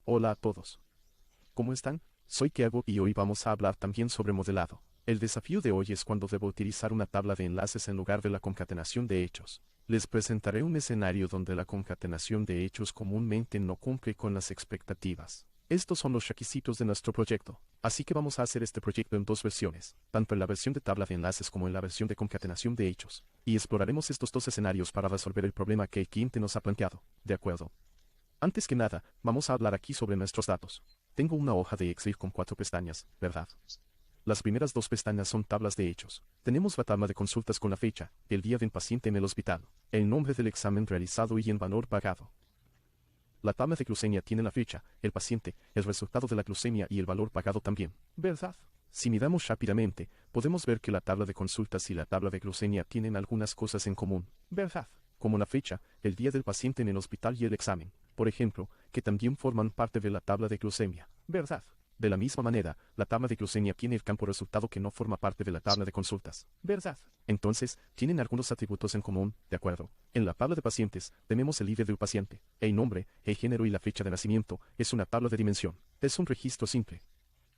Hola a todos. ¿Cómo están? Soy Keago y hoy vamos a hablar también sobre modelado. El desafío de hoy es cuando debo utilizar una tabla de enlaces en lugar de la concatenación de hechos. Les presentaré un escenario donde la concatenación de hechos comúnmente no cumple con las expectativas. Estos son los requisitos de nuestro proyecto, así que vamos a hacer este proyecto en dos versiones, tanto en la versión de tabla de enlaces como en la versión de concatenación de hechos, y exploraremos estos dos escenarios para resolver el problema que el cliente nos ha planteado. ¿De acuerdo? Antes que nada, vamos a hablar aquí sobre nuestros datos. Tengo una hoja de Excel con 4 pestañas, ¿verdad? Las primeras dos pestañas son tablas de hechos. Tenemos la tabla de consultas con la fecha, el día del paciente en el hospital, el nombre del examen realizado y el valor pagado. La tabla de glucemia tiene la fecha, el paciente, el resultado de la glucemia y el valor pagado también, ¿verdad? Si miramos rápidamente, podemos ver que la tabla de consultas y la tabla de glucemia tienen algunas cosas en común, ¿verdad? Como la fecha, el día del paciente en el hospital y el examen, por ejemplo, que también forman parte de la tabla de glucemia, ¿verdad? De la misma manera, la tabla de glucemia tiene el campo resultado que no forma parte de la tabla de consultas, ¿verdad? Entonces, tienen algunos atributos en común, ¿de acuerdo? En la tabla de pacientes, tenemos el ID del paciente, el nombre, el género y la fecha de nacimiento, es una tabla de dimensión, es un registro simple.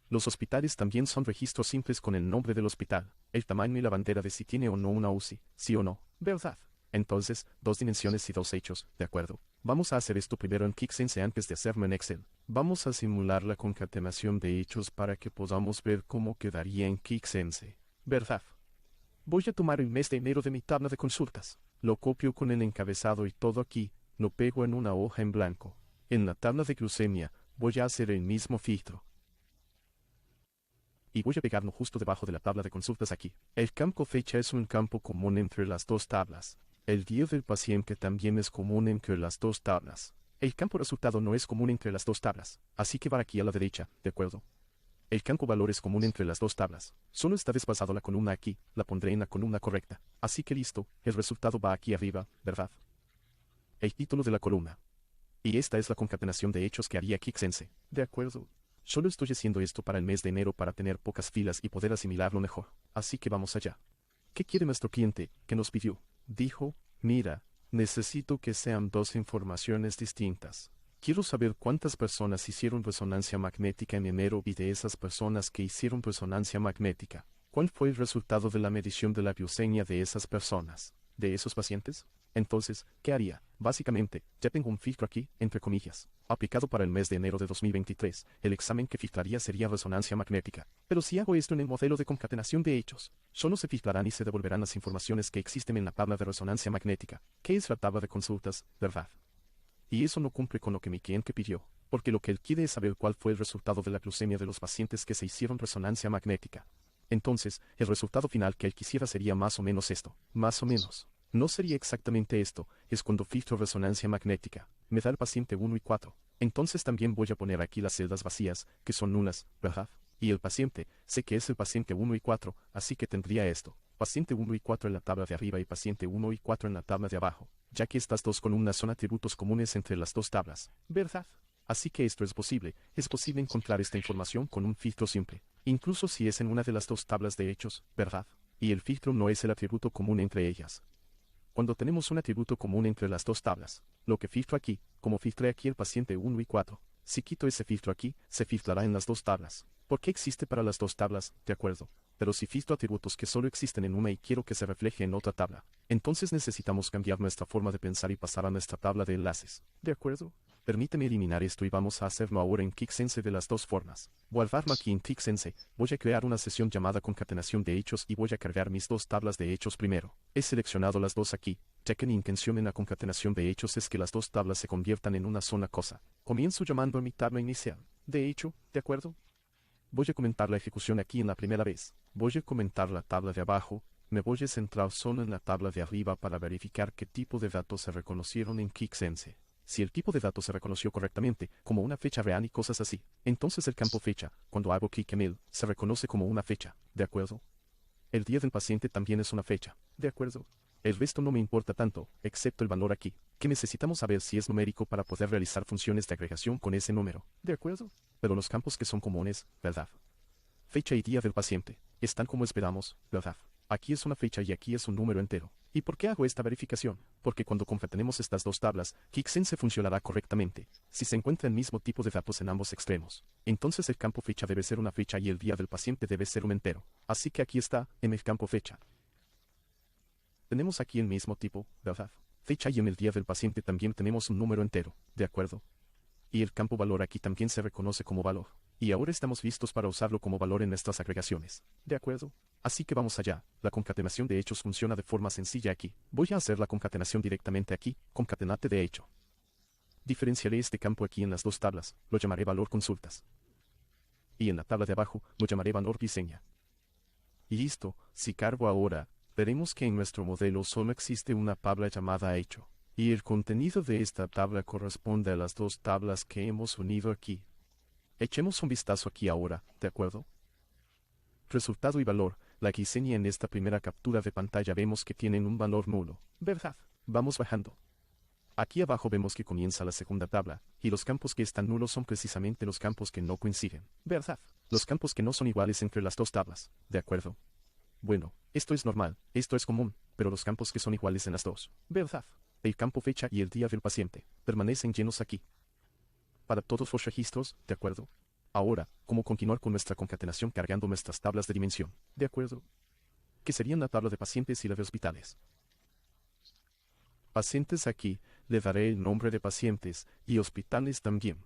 Los hospitales también son registros simples con el nombre del hospital, el tamaño y la bandera de si tiene o no una UCI, sí o no, ¿verdad? Entonces, dos dimensiones y dos hechos, ¿de acuerdo? Vamos a hacer esto primero en QuickSense antes de hacerlo en Excel. Vamos a simular la concatenación de hechos para que podamos ver cómo quedaría en QuickSense, ¿verdad? Voy a tomar el mes de enero de mi tabla de consultas. Lo copio con el encabezado y todo aquí, lo pego en una hoja en blanco. En la tabla de glucemia, voy a hacer el mismo filtro. Y voy a pegarlo justo debajo de la tabla de consultas aquí. El campo fecha es un campo común entre las dos tablas. El día del paciente también es común entre las dos tablas. El campo resultado no es común entre las dos tablas, así que va aquí a la derecha, ¿de acuerdo? El campo valor es común entre las dos tablas. Solo está desplazado la columna aquí, la pondré en la columna correcta. Así que listo, el resultado va aquí arriba, ¿verdad? El título de la columna. Y esta es la concatenación de hechos que haría QuickSense. ¿De acuerdo? Solo estoy haciendo esto para el mes de enero para tener pocas filas y poder asimilarlo mejor. Así que vamos allá. ¿Qué quiere nuestro cliente, que nos pidió? Dijo, mira, necesito que sean dos informaciones distintas. Quiero saber cuántas personas hicieron resonancia magnética en enero y de esas personas que hicieron resonancia magnética, ¿cuál fue el resultado de la medición de la glucemia de esas personas, de esos pacientes? Entonces, ¿qué haría? Básicamente, ya tengo un filtro aquí, entre comillas, aplicado para el mes de enero de 2023. El examen que filtraría sería resonancia magnética. Pero si hago esto en el modelo de concatenación de hechos, solo se filtrarán y se devolverán las informaciones que existen en la tabla de resonancia magnética, que es la tabla de consultas, ¿verdad? Y eso no cumple con lo que mi cliente pidió, porque lo que él quiere es saber cuál fue el resultado de la glucemia de los pacientes que se hicieron resonancia magnética. Entonces, el resultado final que él quisiera sería más o menos esto, más o menos. No sería exactamente esto, es cuando filtro resonancia magnética, me da el paciente 1 y 4. Entonces también voy a poner aquí las celdas vacías, que son nulas, ¿verdad? Y el paciente, sé que es el paciente 1 y 4, así que tendría esto, paciente 1 y 4 en la tabla de arriba y paciente 1 y 4 en la tabla de abajo, ya que estas dos columnas son atributos comunes entre las dos tablas, ¿verdad? Así que esto es posible encontrar esta información con un filtro simple, incluso si es en una de las dos tablas de hechos, ¿verdad? Y el filtro no es el atributo común entre ellas. Cuando tenemos un atributo común entre las dos tablas, lo que filtro aquí, como filtré aquí el paciente 1 y 4, si quito ese filtro aquí, se filtrará en las dos tablas. ¿Por qué existe para las dos tablas? De acuerdo. Pero si filtro atributos que solo existen en una y quiero que se refleje en otra tabla, entonces necesitamos cambiar nuestra forma de pensar y pasar a nuestra tabla de enlaces. ¿De acuerdo? Permíteme eliminar esto y vamos a hacerlo ahora en QuickSense de las dos formas. Guardarlo aquí en QuickSense, voy a crear una sesión llamada concatenación de hechos y voy a cargar mis dos tablas de hechos primero. He seleccionado las dos aquí, ya que mi intención en la concatenación de hechos es que las dos tablas se conviertan en una sola cosa. Comienzo llamando a mi tabla inicial. De hecho, ¿de acuerdo? Voy a comentar la ejecución aquí en la primera vez. Voy a comentar la tabla de abajo. Me voy a centrar solo en la tabla de arriba para verificar qué tipo de datos se reconocieron en QuickSense. Si el tipo de datos se reconoció correctamente, como una fecha real y cosas así, entonces el campo fecha, cuando hago clic en él, se reconoce como una fecha, ¿de acuerdo? El día del paciente también es una fecha, ¿de acuerdo? El resto no me importa tanto, excepto el valor aquí, que necesitamos saber si es numérico para poder realizar funciones de agregación con ese número, ¿de acuerdo? Pero los campos que son comunes, ¿verdad? Fecha y día del paciente, están como esperamos, ¿verdad? Aquí es una fecha y aquí es un número entero. ¿Y por qué hago esta verificación? Porque cuando concatenemos estas dos tablas, Kixense funcionará correctamente, si se encuentra el mismo tipo de datos en ambos extremos. Entonces el campo fecha debe ser una fecha y el día del paciente debe ser un entero. Así que aquí está, en el campo fecha. Tenemos aquí el mismo tipo, ¿verdad? Fecha y en el día del paciente también tenemos un número entero, ¿de acuerdo? Y el campo valor aquí también se reconoce como valor. Y ahora estamos listos para usarlo como valor en nuestras agregaciones, ¿de acuerdo? Así que vamos allá, la concatenación de hechos funciona de forma sencilla aquí. Voy a hacer la concatenación directamente aquí, concatenate de hecho. Diferenciaré este campo aquí en las dos tablas, lo llamaré valor consultas. Y en la tabla de abajo, lo llamaré valor diseña. Y listo, si cargo ahora, veremos que en nuestro modelo solo existe una tabla llamada hecho. Y el contenido de esta tabla corresponde a las dos tablas que hemos unido aquí. Echemos un vistazo aquí ahora, ¿de acuerdo? Resultado y valor, la diseña en esta primera captura de pantalla vemos que tienen un valor nulo, ¿verdad? Vamos bajando. Aquí abajo vemos que comienza la segunda tabla, y los campos que están nulos son precisamente los campos que no coinciden, ¿verdad? Los campos que no son iguales entre las dos tablas, ¿de acuerdo? Bueno, esto es normal, esto es común, pero los campos que son iguales en las dos, ¿verdad? El campo fecha y el día del paciente, permanecen llenos aquí. Para todos los registros, ¿de acuerdo? Ahora, ¿cómo continuar con nuestra concatenación cargando nuestras tablas de dimensión? ¿De acuerdo? ¿Qué serían la tabla de pacientes y la de hospitales? Pacientes aquí, le daré el nombre de pacientes, y hospitales también.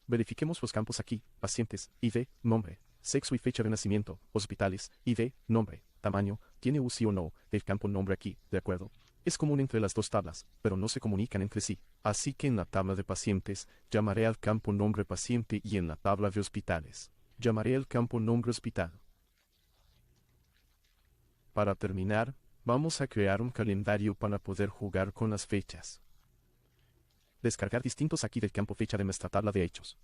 Verifiquemos los campos aquí, pacientes, ID, nombre, sexo y fecha de nacimiento, hospitales, ID, nombre, tamaño, tiene UCI o no, el campo nombre aquí, ¿de acuerdo? Es común entre las dos tablas, pero no se comunican entre sí. Así que en la tabla de pacientes, llamaré al campo nombre paciente y en la tabla de hospitales, llamaré al campo nombre hospital. Para terminar, vamos a crear un calendario para poder jugar con las fechas. Descargar distintos aquí del campo fecha de nuestra tabla de hechos.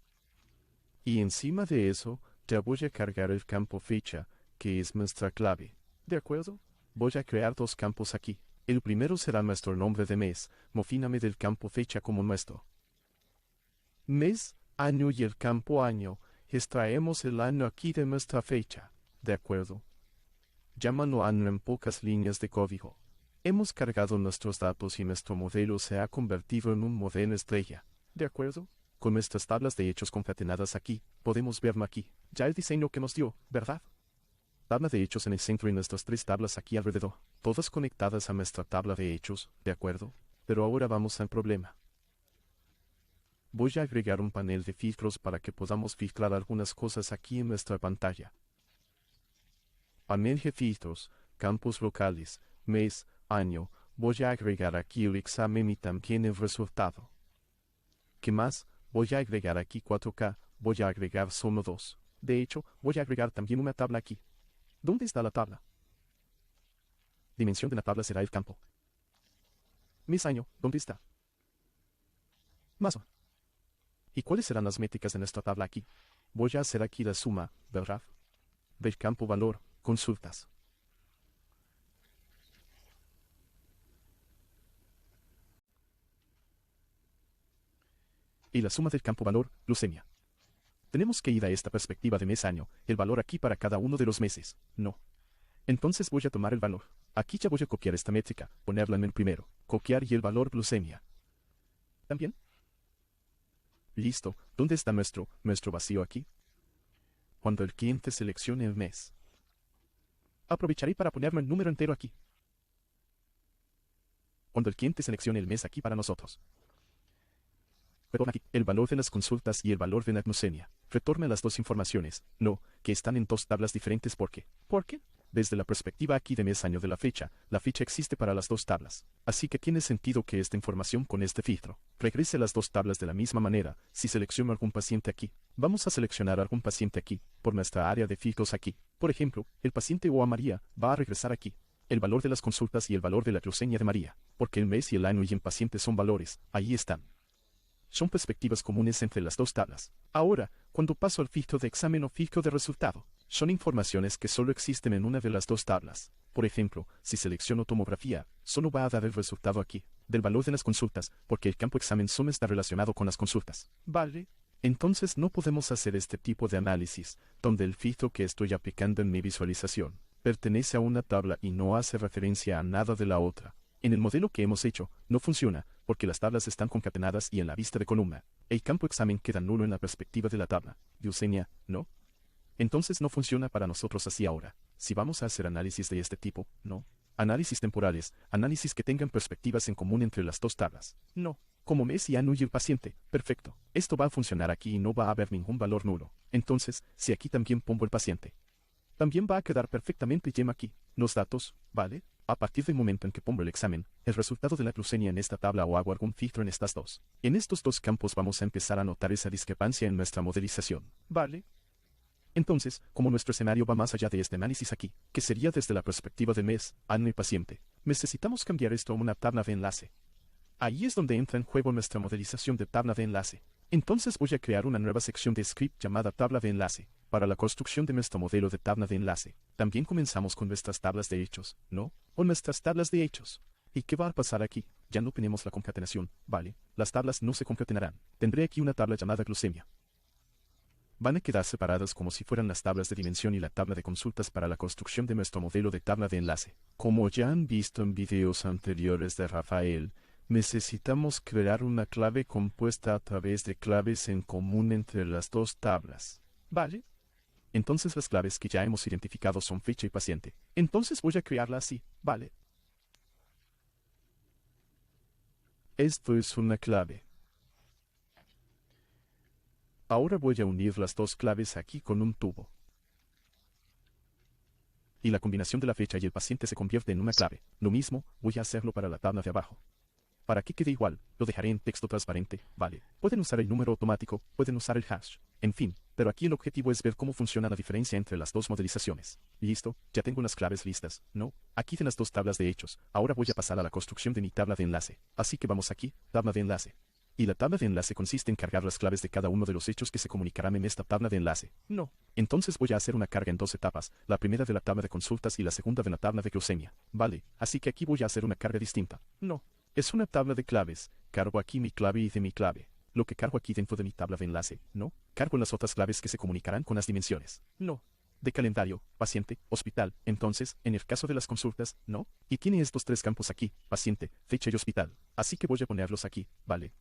Y encima de eso, ya voy a cargar el campo fecha, que es nuestra clave. ¿De acuerdo? Voy a crear dos campos aquí. El primero será nuestro nombre de mes, mofíname del campo fecha como nuestro. Mes, año y el campo año, extraemos el año aquí de nuestra fecha. ¿De acuerdo? Llámalo año en pocas líneas de código. Hemos cargado nuestros datos y nuestro modelo se ha convertido en un modelo estrella. ¿De acuerdo? Con nuestras tablas de hechos concatenadas aquí, podemos verlo aquí. Ya el diseño que nos dio, ¿verdad? Tabla de hechos en el centro y nuestras tres tablas aquí alrededor, todas conectadas a nuestra tabla de hechos, ¿de acuerdo? Pero ahora vamos al problema. Voy a agregar un panel de filtros para que podamos filtrar algunas cosas aquí en nuestra pantalla. Panel de filtros, campos locales, mes, año, voy a agregar aquí el examen y también el resultado. ¿Qué más? Voy a agregar aquí 4K, voy a agregar solo 2. De hecho, voy a agregar también una tabla aquí. ¿Dónde está la tabla? Dimensión de la tabla será el campo. Mes año, ¿dónde está? Maso. ¿Y cuáles serán las métricas de nuestra tabla aquí? Voy a hacer aquí la suma, ¿verdad? Del campo valor, consultas. Y la suma del campo valor, leucemia. Tenemos que ir a esta perspectiva de mes-año, el valor aquí para cada uno de los meses, ¿no? Entonces voy a tomar el valor. Aquí ya voy a copiar esta métrica, ponerla en el primero, copiar y el valor glucemia. ¿También? Listo, ¿dónde está nuestro vacío aquí? Cuando el cliente seleccione el mes. Aprovecharé para ponerme el número entero aquí. Cuando el cliente seleccione el mes aquí para nosotros. Retorna aquí el valor de las consultas y el valor de la glucemia. Retorna las dos informaciones, no, que están en dos tablas diferentes. ¿Por qué? ¿Por qué? Desde la perspectiva aquí de mes año de la fecha existe para las dos tablas. Así que tiene sentido que esta información con este filtro regrese las dos tablas de la misma manera. Si selecciono algún paciente aquí, vamos a seleccionar algún paciente aquí, por nuestra área de filtros aquí. Por ejemplo, el paciente O a María va a regresar aquí. El valor de las consultas y el valor de la glucemia de María, porque el mes y el año y el paciente son valores, ahí están. Son perspectivas comunes entre las dos tablas. Ahora, cuando paso al filtro de examen o filtro de resultado, son informaciones que solo existen en una de las dos tablas. Por ejemplo, si selecciono tomografía, solo va a dar el resultado aquí, del valor de las consultas, porque el campo examen solo está relacionado con las consultas. ¿Vale? Entonces no podemos hacer este tipo de análisis, donde el filtro que estoy aplicando en mi visualización pertenece a una tabla y no hace referencia a nada de la otra. En el modelo que hemos hecho, no funciona, porque las tablas están concatenadas y en la vista de columna. El campo examen queda nulo en la perspectiva de la tabla. Leucemia, ¿no? Entonces no funciona para nosotros así ahora. Si vamos a hacer análisis de este tipo, no. Análisis temporales, análisis que tengan perspectivas en común entre las dos tablas. No. Como mes y año y el paciente, perfecto. Esto va a funcionar aquí y no va a haber ningún valor nulo. Entonces, si aquí también pongo el paciente, también va a quedar perfectamente yema aquí. Los datos, ¿vale? A partir del momento en que pongo el examen, el resultado de la glucemia en esta tabla o hago algún filtro en estas dos. En estos dos campos vamos a empezar a notar esa discrepancia en nuestra modelización. ¿Vale? Entonces, como nuestro escenario va más allá de este análisis aquí, que sería desde la perspectiva de mes, año y paciente, necesitamos cambiar esto a una tabla de enlace. Ahí es donde entra en juego nuestra modelización de tabla de enlace. Entonces voy a crear una nueva sección de script llamada tabla de enlace, para la construcción de nuestro modelo de tabla de enlace. También comenzamos con nuestras tablas de hechos, ¿no? O nuestras tablas de hechos. ¿Y qué va a pasar aquí? Ya no tenemos la concatenación, ¿vale? Las tablas no se concatenarán. Tendré aquí una tabla llamada glucemia. Van a quedar separadas como si fueran las tablas de dimensión y la tabla de consultas para la construcción de nuestro modelo de tabla de enlace. Como ya han visto en videos anteriores de Rafael, necesitamos crear una clave compuesta a través de claves en común entre las dos tablas. ¿Vale? Entonces las claves que ya hemos identificado son fecha y paciente. Entonces voy a crearla así, ¿vale? Esto es una clave. Ahora voy a unir las dos claves aquí con un tubo. Y la combinación de la fecha y el paciente se convierte en una clave. Lo mismo, voy a hacerlo para la tabla de abajo. Para que quede igual, lo dejaré en texto transparente, ¿vale? Pueden usar el número automático, pueden usar el hash. En fin, pero aquí el objetivo es ver cómo funciona la diferencia entre las dos modelizaciones. Listo, ya tengo las claves listas, ¿no? Aquí tienen las dos tablas de hechos. Ahora voy a pasar a la construcción de mi tabla de enlace. Así que vamos aquí, tabla de enlace. Y la tabla de enlace consiste en cargar las claves de cada uno de los hechos que se comunicarán en esta tabla de enlace. No. Entonces voy a hacer una carga en dos etapas, la primera de la tabla de consultas y la segunda de la tabla de glucemia. Vale, así que aquí voy a hacer una carga distinta. No. Es una tabla de claves. Cargo aquí mi clave y de mi clave. Lo que cargo aquí dentro de mi tabla de enlace, ¿no? Cargo las otras claves que se comunicarán con las dimensiones. No. De calendario, paciente, hospital. Entonces, en el caso de las consultas, ¿no? Y tiene estos tres campos aquí, paciente, fecha y hospital. Así que voy a ponerlos aquí, ¿vale?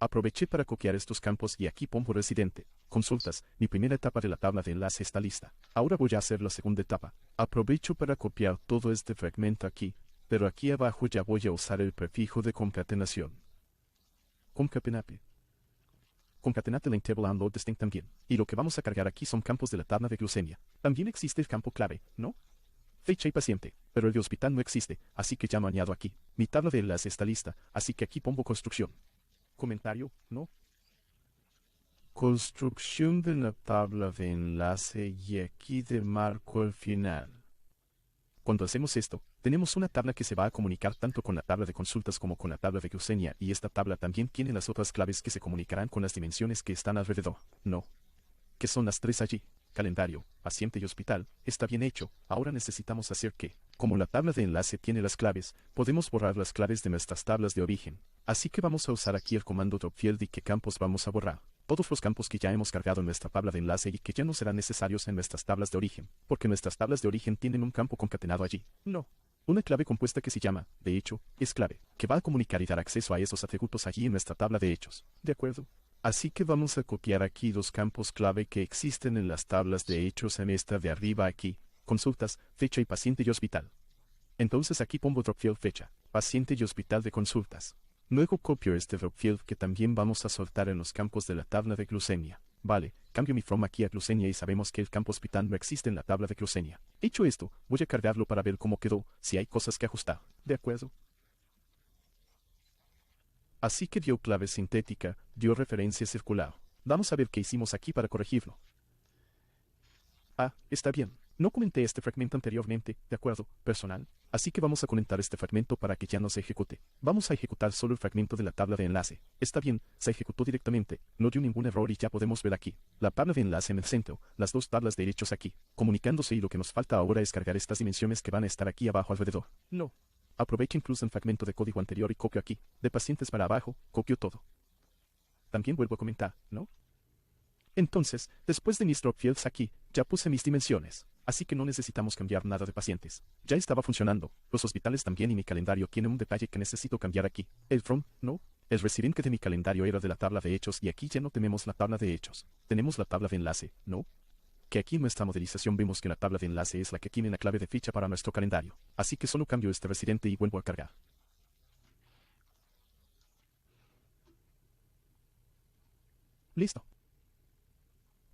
Aproveché para copiar estos campos y aquí pongo residente. Consultas, mi primera etapa de la tabla de enlace está lista. Ahora voy a hacer la segunda etapa. Aprovecho para copiar todo este fragmento aquí, pero aquí abajo ya voy a usar el prefijo de concatenación. Concatenate. Concatenate link table and load distinct también. Y lo que vamos a cargar aquí son campos de la tabla de glucemia. También existe el campo clave, ¿no? Fecha y paciente, pero el de hospital no existe, así que ya lo añado aquí. Mi tabla de enlace está lista, así que aquí pongo construcción. Comentario, ¿no? Construcción de la tabla de enlace y aquí demarco el final. Cuando hacemos esto, tenemos una tabla que se va a comunicar tanto con la tabla de consultas como con la tabla de glucemia y esta tabla también tiene las otras claves que se comunicarán con las dimensiones que están alrededor. No. ¿Qué son las tres allí? Calendario, paciente y hospital. Está bien hecho. Ahora necesitamos hacer que, como la tabla de enlace tiene las claves, podemos borrar las claves de nuestras tablas de origen. Así que vamos a usar aquí el comando dropfield y qué campos vamos a borrar. Todos los campos que ya hemos cargado en nuestra tabla de enlace y que ya no serán necesarios en nuestras tablas de origen, porque nuestras tablas de origen tienen un campo concatenado allí. No. Una clave compuesta que se llama, de hecho, es clave, que va a comunicar y dar acceso a esos atributos allí en nuestra tabla de hechos. ¿De acuerdo? Así que vamos a copiar aquí los campos clave que existen en las tablas de hechos en esta de arriba aquí, consultas, fecha y paciente y hospital. Entonces aquí pongo dropfield fecha, paciente y hospital de consultas. Luego copio este dropfield que también vamos a soltar en los campos de la tabla de glucemia. Vale, cambio mi from aquí a glucemia y sabemos que el campo hospital no existe en la tabla de glucemia. Hecho esto, voy a cargarlo para ver cómo quedó, si hay cosas que ajustar. ¿De acuerdo? Así que dio clave sintética, dio referencia circular. Vamos a ver qué hicimos aquí para corregirlo. Ah, está bien. No comenté este fragmento anteriormente, ¿de acuerdo, personal? Así que vamos a comentar este fragmento para que ya no se ejecute. Vamos a ejecutar solo el fragmento de la tabla de enlace. Está bien, se ejecutó directamente, no dio ningún error y ya podemos ver aquí. La tabla de enlace en el centro, las dos tablas de hechos aquí, comunicándose y lo que nos falta ahora es cargar estas dimensiones que van a estar aquí abajo alrededor. No. Aprovecho incluso el fragmento de código anterior y copio aquí. De pacientes para abajo, copio todo. También vuelvo a comentar, ¿no? Entonces, después de mis dropfields aquí, ya puse mis dimensiones. Así que no necesitamos cambiar nada de pacientes. Ya estaba funcionando. Los hospitales también y mi calendario tiene un detalle que necesito cambiar aquí. El from, no. El residente de mi calendario era de la tabla de hechos y aquí ya no tenemos la tabla de hechos. Tenemos la tabla de enlace, ¿no? Que aquí en nuestra modelización vemos que la tabla de enlace es la que tiene la clave de ficha para nuestro calendario. Así que solo cambio este residente y vuelvo a cargar. Listo.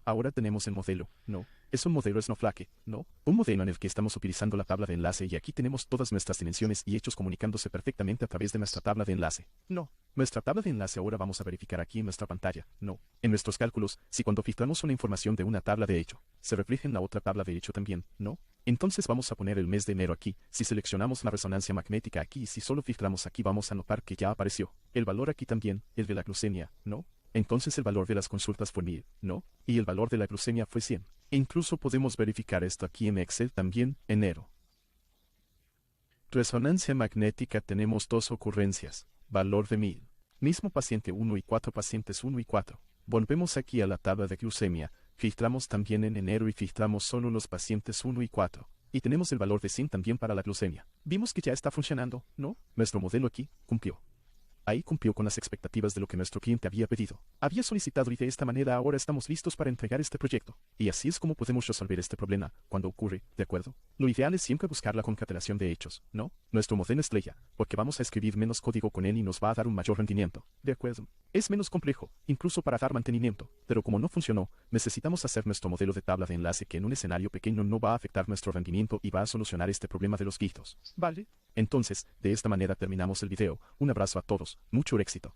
Ahora tenemos el modelo, ¿no? Es un modelo Snowflake, ¿no? Un modelo en el que estamos utilizando la tabla de enlace y aquí tenemos todas nuestras dimensiones y hechos comunicándose perfectamente a través de nuestra tabla de enlace. No. Nuestra tabla de enlace ahora vamos a verificar aquí en nuestra pantalla, ¿no? En nuestros cálculos, si cuando filtramos una información de una tabla de hecho, se refleja en la otra tabla de hecho también, ¿no? Entonces vamos a poner el mes de enero aquí, si seleccionamos la resonancia magnética aquí y si solo filtramos aquí vamos a notar que ya apareció. El valor aquí también, el de la glucemia, ¿no? Entonces el valor de las consultas fue 1000, ¿no? Y el valor de la glucemia fue 100. E incluso podemos verificar esto aquí en Excel también, enero. Resonancia magnética tenemos dos ocurrencias, valor de 1000. Mismo paciente 1 y 4 pacientes 1 y 4. Volvemos aquí a la tabla de glucemia, filtramos también en enero y filtramos solo los pacientes 1 y 4. Y tenemos el valor de 100 también para la glucemia. Vimos que ya está funcionando, ¿no? Nuestro modelo aquí cumplió. Ahí cumplió con las expectativas de lo que nuestro cliente había pedido. Había solicitado y de esta manera ahora estamos listos para entregar este proyecto. Y así es como podemos resolver este problema, cuando ocurre, ¿de acuerdo? Lo ideal es siempre buscar la concatenación de hechos, ¿no? Nuestro modelo estrella, porque vamos a escribir menos código con él y nos va a dar un mayor rendimiento, ¿de acuerdo? Es menos complejo, incluso para dar mantenimiento, pero como no funcionó, necesitamos hacer nuestro modelo de tabla de enlace que en un escenario pequeño no va a afectar nuestro rendimiento y va a solucionar este problema de los quitos. ¿Vale? Entonces, de esta manera terminamos el video. Un abrazo a todos, mucho éxito.